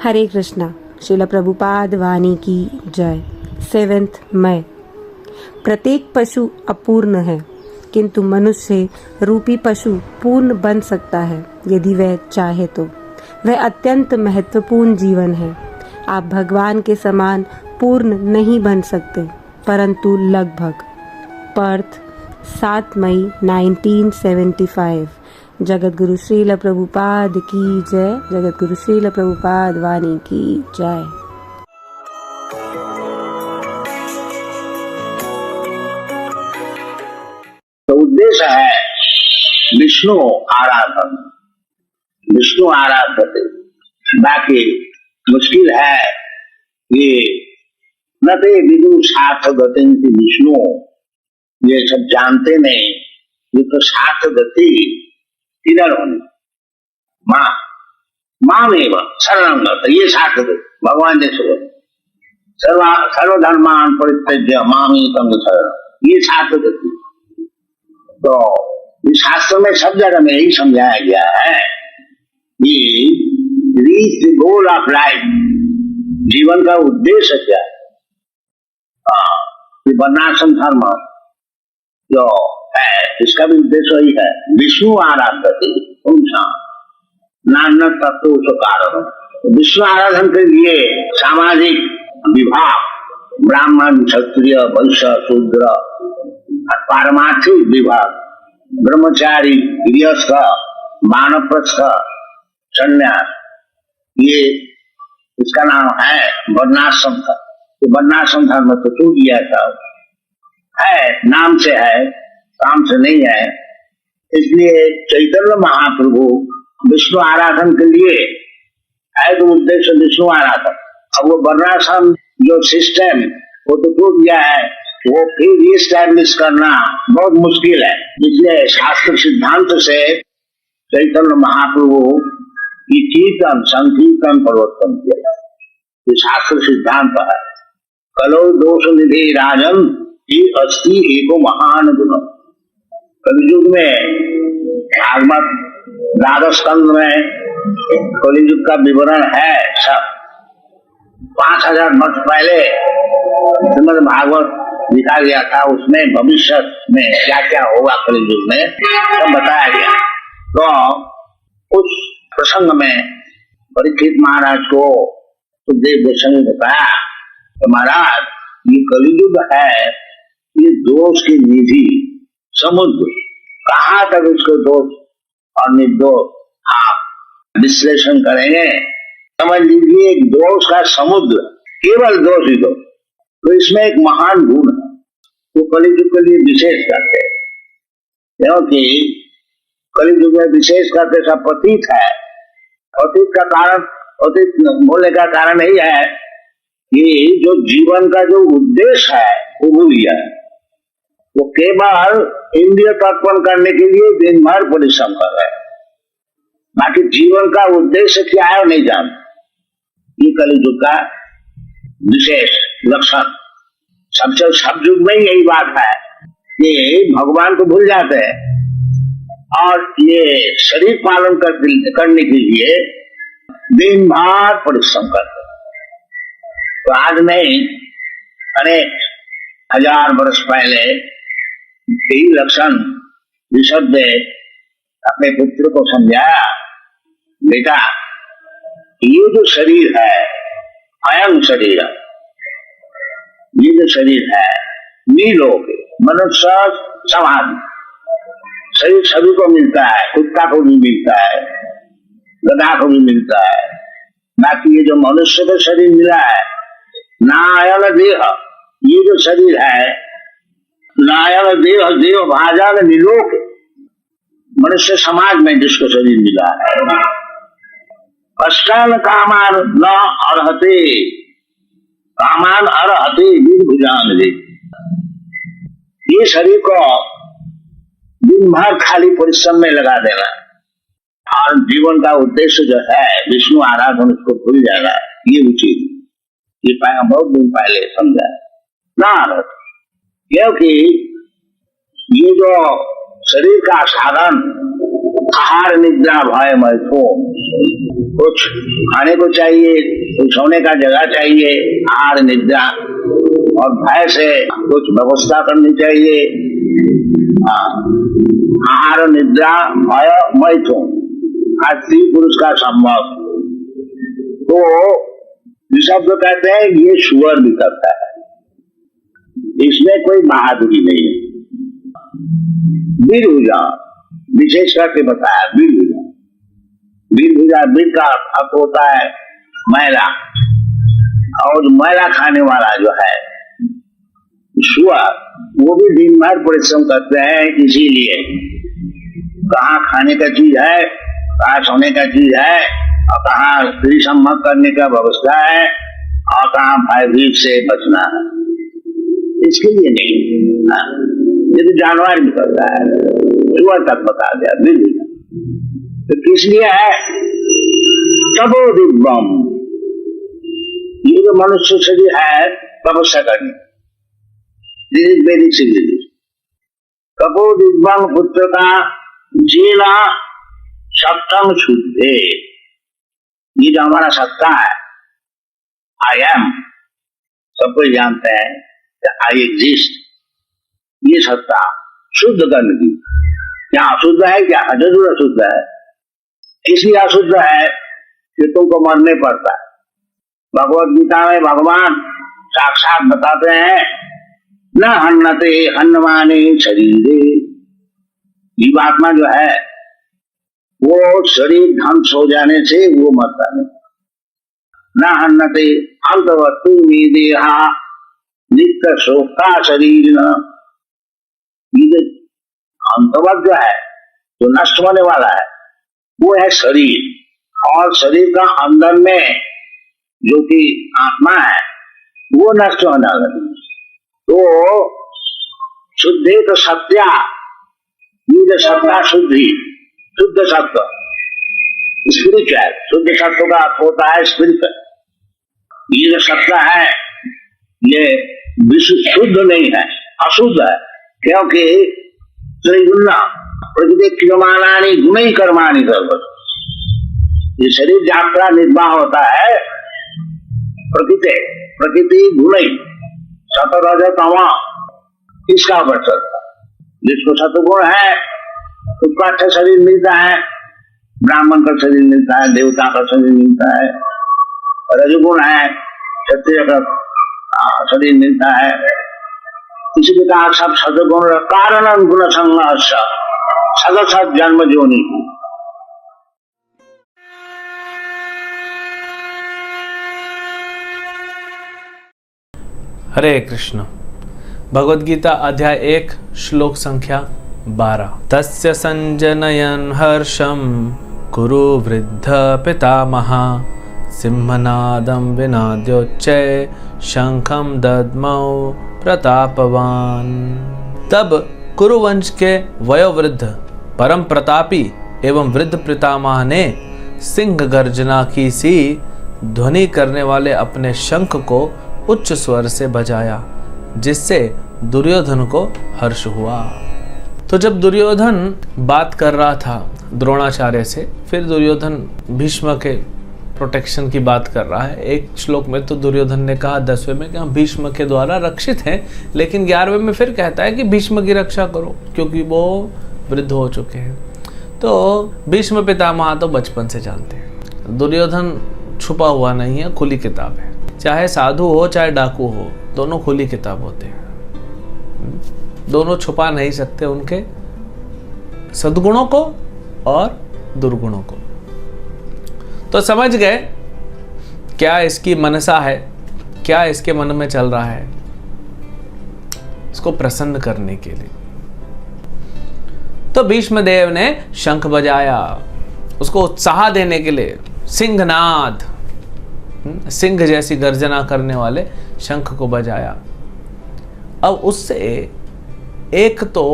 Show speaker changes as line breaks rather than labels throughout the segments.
हरे कृष्णा। श्रील प्रभुपाद वाणी की जय। 7 मई। प्रत्येक पशु अपूर्ण है, किंतु मनुष्य रूपी पशु पूर्ण बन सकता है यदि वह चाहे तो। वह अत्यंत महत्वपूर्ण जीवन है। आप भगवान के समान पूर्ण नहीं बन सकते, परंतु लगभग। पर्थ, 7 मई 1975। जगत गुरु श्रील प्रभुपाद की जय। जगत गुरु श्रील प्रभुपाद वाणी की जय।
तो उद्देश्य है विष्णु आराधन, विष्णु आराधते। बाकी मुश्किल है ये न ते विदु साथ गति विष्णु, ये सब जानते नहीं। ये तो साथ गति किधर होनी? माँ माँ में शरण, ये साथ गति भगवान जैसे सर्वधर्मान परित्यज्य मामी तंग शरण, ये साथ गति। तो इस शास्त्र में सब जगह में यही समझाया गया है कि reach the goal of life, जीवन का उद्देश्य क्या है। वर्णाश्रम धर्म जो है इसका भी उद्देश्य वही है, विष्णु आराधते नाना तत्व कारण। विष्णु आराधन के लिए सामाजिक विभाग, ब्राह्मण क्षत्रिय वैश्य शूद्र, पारमार्थिक विभाग, ब्रह्मचारी गृहस्थ वानप्रस्थ संन्यास, ये इसका नाम है वर्णाश्रम धर्म। तो वर्णाश्रम धर्म तो टूट गया था, है नाम से है, काम से नहीं है। इसलिए चैतन्य महाप्रभु विष्णु आराधन के लिए है तो उद्देश्य विष्णु आराधन। अब वो वर्णाश्रम जो सिस्टम वो तो टूट गया है, वो फिर रिस्टैब्लिश करना बहुत मुश्किल है। इसलिए शास्त्र सिद्धांत से चैतन्य महाप्रभु की कीर्तन संकीर्तन परिवर्तन किया। ये शास्त्र सिद्धांत है। कलो दोष निधि राजन ही अस्ति एको महान गुण। कलियुग में भागवत द्वादश स्कंद में कलियुग का विवरण है। सब 5000 वर्ष पहले श्रीमद् भागवत लिखा गया था, उसमें भविष्य में क्या क्या होगा कलियुग में सब बताया गया। तो उस प्रसंग में परीक्षित महाराज को सुखदेव गोस्वामी ने बताया तो महाराज ये कलियुग है, ये दोष की निधि समुद्र, कहाँ तक उसको दोष और निर्दोष आप विश्लेषण करेंगे। समझ लीजिए एक दोष का समुद्र, केवल दोष ही दोष। तो इसमें एक महान गुण है, वो कलियुग के लिए विशेष करते हैं, क्योंकि कलियुग में विशेष करते सब पतित है। पतित का कारण, पतित बोलने का कारण यही है कि जो जीवन का जो उद्देश्य है वो भूल गया है। वो केवल इंद्रिय तर्पण करने के लिए दिन भर परिश्रम कर रहे हैं, बाकी जीवन का उद्देश्य क्या है वो नहीं जानते। ये कलियुग का विशेष लक्षण। सबसे सब युग में यही बात है कि भगवान को भूल जाते हैं और ये शरीर पालन करने के लिए दिन भर परिश्रम करते हैं। तो आज नहीं, अनेक हजार वर्ष पहले यही लक्षण ऋषभ ने अपने पुत्र को समझाया, बेटा ये जो शरीर है अयं शरीर, ये जो शरीर है नीलोक मनुष्य समाज शरीर सभी को मिलता है, कुत्ता को भी मिलता है, गधा को भी मिलता है। बाकी ये जो मनुष्य का शरीर मिला है नायन देह, ये जो शरीर है नायन देह देव भाजन निलोक, मनुष्य समाज में जिसको शरीर मिला है। कष्टान कामान न अर्हते, कामान अर्हते भुजान दे। ये शरीर को दिन भर खाली परिश्रम में लगा देना और जीवन का उद्देश्य जो है विष्णु आराधन, उसको भूल जाना, ये उचित। ये बहुत दिन पहले समझा ना, क्योंकि ये जो शरीर का साधन आहार निद्रा भय मैथुन, कुछ खाने को चाहिए, कुछ सोने का जगह चाहिए, आहार निद्रा, और भय से कुछ व्यवस्था करनी चाहिए। आहार निद्रा भय मैथुन, आज स्त्री पुरुष का संभव। तो ऋषभ जो कहते हैं ये सुअर भी करता है, इसमें कोई बहादुरी नहीं है। बीरभुजा विशेष करके बताया, बीरभुजा, बीरभुजा बीर का अर्थ होता है मैला, और मैला खाने वाला जो है सुअर, वो भी दिन भर परिश्रम करते हैं। इसीलिए कहाँ खाने का चीज है, कहाँ सोने का चीज है, और कहाँ स्त्री सम्मत करने का व्यवस्था है, और कहाँ भयभीत से बचना है, इसके लिए नहीं। ये तो जानवर भी करता है, सुअर तक बता दिया बिल्कुल। तो किस लिए है? तपो दिव्यम, ये जो मनुष्य शरीर है तपस्या करनी, वैदिक से तपो दिव्यम पुत्र का जेला सप्तम शुद्धे, ये जो हमारा सत्ता है, आई एम, सब कोई जानते हैं आई एग्जिस्ट, ये सत्ता शुद्ध करने की। क्या अशुद्ध है? क्या जरूर अशुद्ध है। इसलिए अशुद्ध है कि तुमको मरने पड़ता है। भगवत गीता में भगवान साक्षात बताते हैं, न हन्नते हन्नमाने शरीरे, जीवात्मा जो है वो शरीर ध्वंस हो जाने से वो मरता नहीं। न हन्नते अंतवस्तु में देहा नित्य शोका शरीर, न, ये अंतवत जो है जो नष्ट होने वाला है वो है शरीर, और शरीर का अंदर में जो कि आत्मा है वो नष्ट होने वाला। तो शुद्धे तो सत्या, ये जो सत्ता शुद्धि, शुद्ध सत्व स्पिरिचुअल, शुद्ध सत्व का अर्थ होता है स्पिरिचुअल। ये जो सत्ता है ये विशुद्ध शुद्ध नहीं है, अशुद्ध है, क्योंकि त्रिगुण प्रकृति क्रियमाणानि गुणै कर्माणि सर्वत्र, ये शरीर यात्रा निर्वाह होता है प्रकृति गुणै सतरज तमा, इसका ऊपर चलता। जिसको सतगुण है उसका अच्छा शरीर मिलता है, ब्राह्मण का शरीर मिलता है, देवता का शरीर मिलता है। रजगुण है क्षत्रिय का शरीर मिलता है। इसी प्रकार सब सदगुण कारण गुण संघर्ष सदसत जन्म जोनि।
हरे कृष्ण। भगवद गीता अध्याय 1 श्लोक संख्या 12। तस्य संजनयन हर्षम कुरु वृद्ध पितामहा सिंहनादम विनाद्योच्चय शंखम दद्मौ प्रतापवान। तब कुरुवंश के वयोवृद्ध परम प्रतापी एवं वृद्ध पितामह ने सिंह गर्जना की सी ध्वनि करने वाले अपने शंख को उच्च स्वर से बजाया, जिससे दुर्योधन को हर्ष हुआ। तो जब दुर्योधन बात कर रहा था द्रोणाचार्य से, फिर दुर्योधन भीष्म के प्रोटेक्शन की बात कर रहा है। एक श्लोक में तो दुर्योधन ने कहा 10वें में कि हम भीष्म के द्वारा रक्षित हैं, लेकिन 11वें में फिर कहता है कि भीष्म की रक्षा करो क्योंकि वो वृद्ध हो चुके हैं। तो भीष्म पितामह तो बचपन से जानते हैं, दुर्योधन छुपा हुआ नहीं है, खुली किताब है। चाहे साधु हो चाहे डाकू हो, दोनों खुली किताब होते हैं। दोनों छुपा नहीं सकते उनके सद्गुणों को और दुर्गुणों को। तो समझ गए क्या इसकी मनसा है, क्या इसके मन में चल रहा है, इसको प्रसन्न करने के लिए। तो भीष्मदेव ने शंख बजाया उसको उत्साह देने के लिए। सिंहनाद, सिंह जैसी गर्जना करने वाले शंख को बजाया। अब उससे एक तो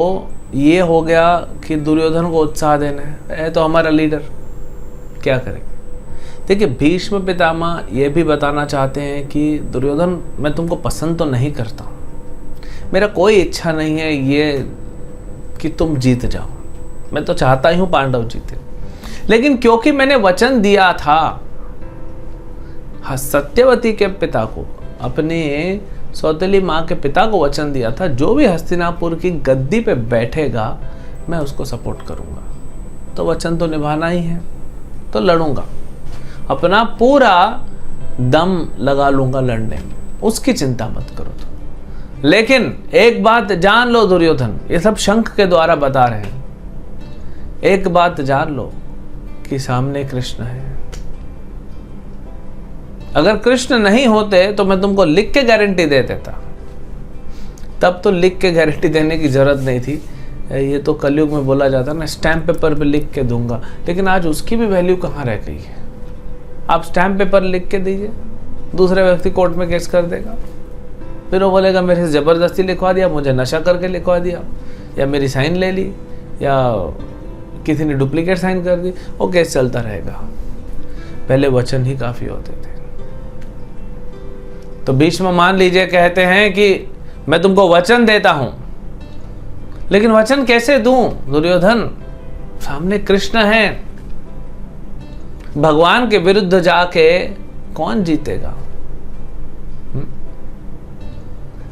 ये हो गया कि दुर्योधन को उत्साह देना है, तो हमारा लीडर क्या करेंगे। देखिए भीष्म पितामह ये भी बताना चाहते हैं कि दुर्योधन मैं तुमको पसंद तो नहीं करता हूँ, मेरा कोई इच्छा नहीं है ये कि तुम जीत जाओ, मैं तो चाहता ही हूं पांडव जीते, लेकिन क्योंकि मैंने वचन दिया था सत्यवती के पिता को, अपने सौतेली माँ के पिता को वचन दिया था, जो भी हस्तिनापुर की गद्दी पे बैठेगा मैं उसको सपोर्ट करूंगा। तो वचन तो निभाना ही है, तो लड़ूंगा, अपना पूरा दम लगा लूंगा लड़ने में, उसकी चिंता मत करो तो। लेकिन एक बात जान लो दुर्योधन, ये सब शंख के द्वारा बता रहे हैं, एक बात जान लो कि सामने कृष्ण है। अगर कृष्ण नहीं होते तो मैं तुमको लिख के गारंटी दे देता, तब तो लिख के गारंटी देने की जरूरत नहीं थी। ये तो कलयुग में बोला जाता है ना, स्टैम्प पेपर पे लिख के दूंगा, लेकिन आज उसकी भी वैल्यू कहाँ रह गई है। आप स्टैम्प पेपर लिख के दीजिए, दूसरे व्यक्ति कोर्ट में केस कर देगा, फिर वो बोलेगा मेरे से ज़बरदस्ती लिखवा दिया, मुझे नशा करके लिखवा दिया, या मेरी साइन ले ली, या किसी ने डुप्लीकेट साइन कर दी, वो केस चलता रहेगा। पहले वचन ही काफ़ी होते थे। तो भीष्म मान लीजिए कहते हैं कि मैं तुमको वचन देता हूं, लेकिन वचन कैसे दूं दुर्योधन, सामने कृष्ण है, भगवान के विरुद्ध जाके कौन जीतेगा।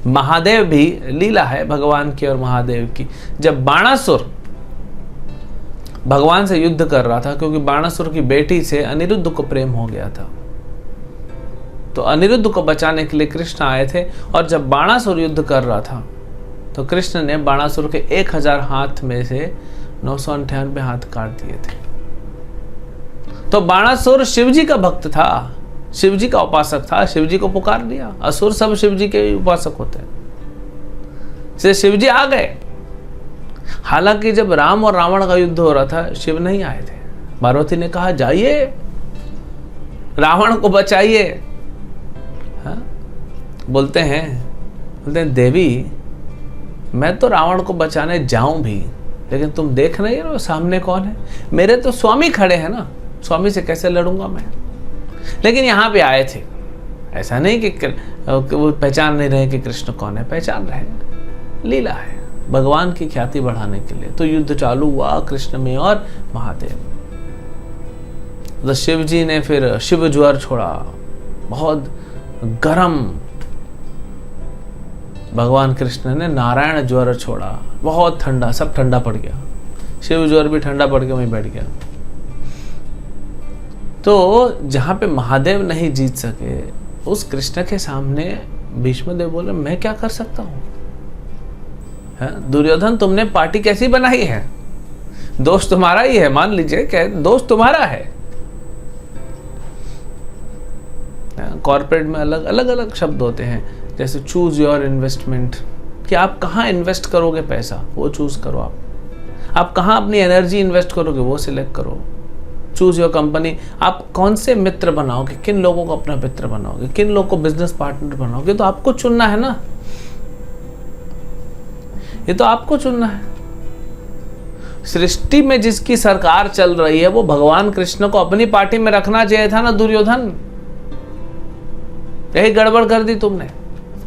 महादेव भी लीला है भगवान की और महादेव की। जब बाणासुर भगवान से युद्ध कर रहा था, क्योंकि बाणासुर की बेटी से अनिरुद्ध को प्रेम हो गया था, तो अनिरुद्ध को बचाने के लिए कृष्ण आए थे। और जब बाणासुर युद्ध कर रहा था तो कृष्ण ने बाणासुर के 1000 हाथ में से 998 हाथ काट दिए थे। तो बाणासुर शिवजी का भक्त था, शिवजी का उपासक था, शिवजी को पुकार लिया। असुर सब शिवजी के उपासक होते हैं, इसलिए शिवजी आ गए। हालांकि जब राम और रावण का युद्ध हो रहा था, शिव नहीं आए थे। पार्वती ने कहा जाइए रावण को बचाइए। हाँ? बोलते हैं देवी मैं तो रावण को बचाने जाऊं भी, लेकिन तुम देख नहीं रहे हो सामने कौन है, मेरे तो स्वामी खड़े हैं ना, स्वामी से कैसे लड़ूंगा मैं। लेकिन यहाँ पे आए थे, ऐसा नहीं कि वो पहचान नहीं रहे कि कृष्ण कौन है, पहचान रहे, लीला है भगवान की ख्याति बढ़ाने के लिए। तो युद्ध चालू हुआ कृष्ण में और महादेव। तो शिव जी ने फिर शिव ज्वर छोड़ा, बहुत गरम। भगवान कृष्ण ने नारायण ज्वर छोड़ा, बहुत ठंडा, सब ठंडा पड़ गया। शिव ज्वर भी ठंडा पड़ के वहीं बैठ गया। तो जहां पे महादेव नहीं जीत सके, उस कृष्ण के सामने भीष्मदेव बोले मैं क्या कर सकता हूं। दुर्योधन तुमने पार्टी कैसी बनाई है, दोष तुम्हारा ही है, मान लीजिए कि दोष तुम्हारा है। कॉर्पोरेट में अलग अलग शब्द होते हैं, जैसे चूज योर इन्वेस्टमेंट, कि आप कहाँ इन्वेस्ट करोगे पैसा, वो चूज करो। आप कहाँ अपनी एनर्जी इन्वेस्ट करोगे, वो सिलेक्ट करो। चूज योर कंपनी, आप कौन से मित्र बनाओगे, किन लोगों को अपना मित्र बनाओगे, किन लोगों को बिजनेस पार्टनर बनाओगे, तो आपको चुनना है ना, ये तो आपको चुनना है। सृष्टि में जिसकी सरकार चल रही है, वो भगवान कृष्ण को अपनी पार्टी में रखना चाहिए था ना दुर्योधन। यही गड़बड़ कर दी तुमने,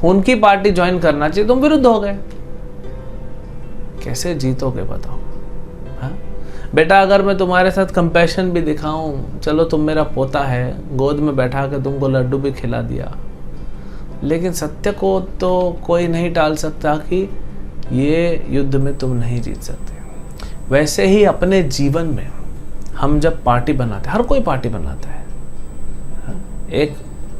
उनकी पार्टी ज्वाइन करना चाहिए, तुम विरुद्ध हो गए। कैसे जीतोगे बताओ। हाँ? बेटा अगर मैं तुम्हारे साथ कंपैशन भी दिखाऊं, चलो तुम मेरा पोता है, गोद में बैठा के तुमको लड्डू भी खिला दिया, लेकिन सत्य को तो कोई नहीं टाल सकता कि ये युद्ध में तुम नहीं जीत सकते। वैसे ही अपने जीवन में हम जब पार्टी बनाते हैं, हर कोई पार्टी बनाता है। एक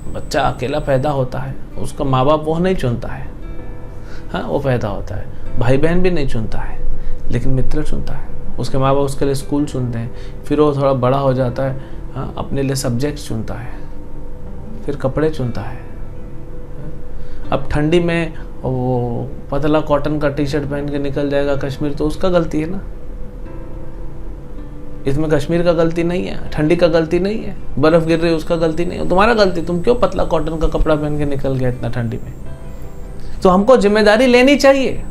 बच्चा अकेला पैदा होता है, उसका माँ बाप वो नहीं चुनता है, हाँ वो पैदा होता है, भाई बहन भी नहीं चुनता है, लेकिन मित्र चुनता है। उसके माँ बाप उसके लिए स्कूल चुनते हैं, फिर वो थोड़ा बड़ा हो जाता है, हाँ अपने लिए सब्जेक्ट चुनता है, फिर कपड़े चुनता है। अब ठंडी में वो पतला कॉटन का टी शर्ट पहन के निकल जाएगा कश्मीर, तो उसका गलती है ना, इसमें कश्मीर का गलती नहीं है, ठंडी का गलती नहीं है, बर्फ गिर रही है उसका गलती नहीं है, तुम्हारा गलती, तुम क्यों पतला कॉटन का कपड़ा पहन के निकल गया इतना ठंडी में। तो हमको जिम्मेदारी लेनी चाहिए।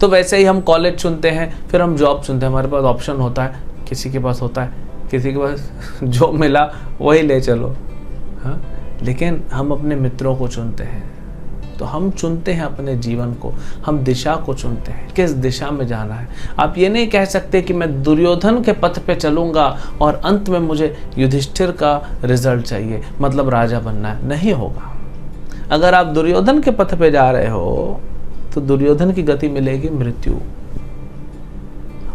तो वैसे ही हम कॉलेज चुनते हैं, फिर हम जॉब चुनते हैं, हमारे पास ऑप्शन होता है, किसी के पास होता है, किसी के पास जो मिला वही ले चलो, हाँ। लेकिन हम अपने मित्रों को चुनते हैं। तो हम चुनते हैं अपने जीवन को, हम दिशा को चुनते हैं, किस दिशा में जाना है। आप ये नहीं कह सकते कि मैं दुर्योधन के पथ पे चलूंगा और अंत में मुझे युधिष्ठिर का रिजल्ट चाहिए, मतलब राजा बनना है, नहीं होगा। अगर आप दुर्योधन के पथ पे जा रहे हो तो दुर्योधन की गति मिलेगी मृत्यु,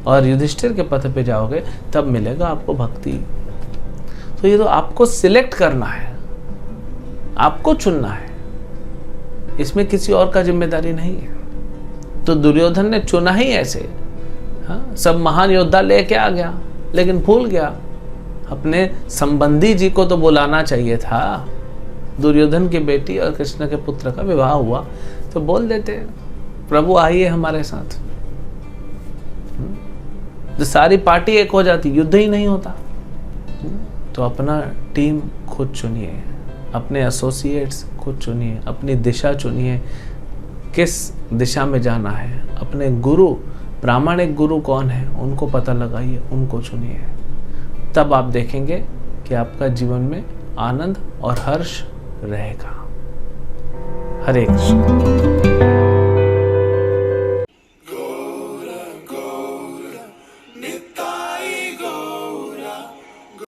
और युधिष्ठिर के पथ पे जाओगे तब मिलेगा आपको भक्ति। तो ये तो आपको सिलेक्ट करना है, आपको चुनना है, इसमें किसी और का जिम्मेदारी नहीं है। तो दुर्योधन ने चुना ही ऐसे, हाँ, सब महान योद्धा लेके आ गया लेकिन भूल गया, अपने संबंधी जी को तो बुलाना चाहिए था। दुर्योधन की बेटी और कृष्ण के पुत्र का विवाह हुआ तो बोल देते प्रभु आइए हमारे साथ, तो सारी पार्टी एक हो जाती, युद्ध ही नहीं होता। तो अपना टीम खुद चुनिए, अपने एसोसिएट्स खुद चुनिए, अपनी दिशा चुनिए, किस दिशा में जाना है। अपने गुरु, प्रामाणिक गुरु कौन है उनको पता लगाइए, उनको चुनिए, तब आप देखेंगे कि आपका जीवन में आनंद और हर्ष रहेगा। हरे कृष्ण।